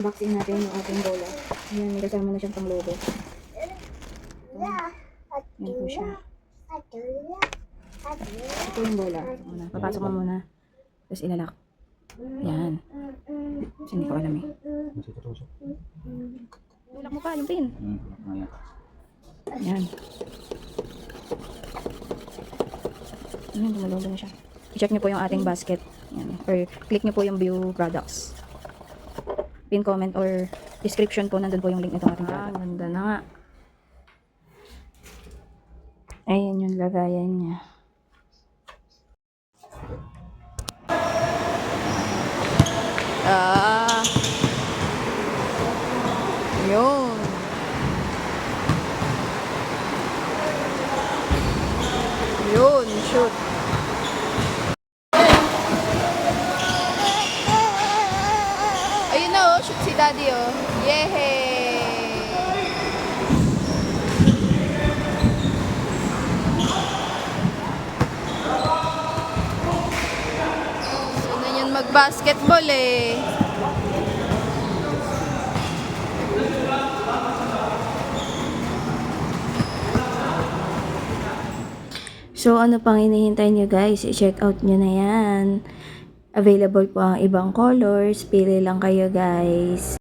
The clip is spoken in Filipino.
Unboxing natin yung ating bola. Ayan, may kasama na siyang pang-logo. Ayan po siya. Ito yung bola. Papasok mo muna. Tapos ilalak. Ayan. Kasi hindi ko alam eh. Tulak mo pa yung pin. Ayan. Ayan, gumalogo na siya. I-check nyo po yung ating basket. Ayan. Or click nyo po yung view products. Pin comment or description po, nandun po yung link nitong ating product. Ganda na nga. Ayan yung lagayan niya. Yun. Yun, shoot. Ayun na oh, shoot si daddy oh. Yehey! So na yun mag-basketball eh. So, ano pang hinihintay nyo guys? I-check out nyo na yan. Available po ang ibang colors. Pili lang kayo guys.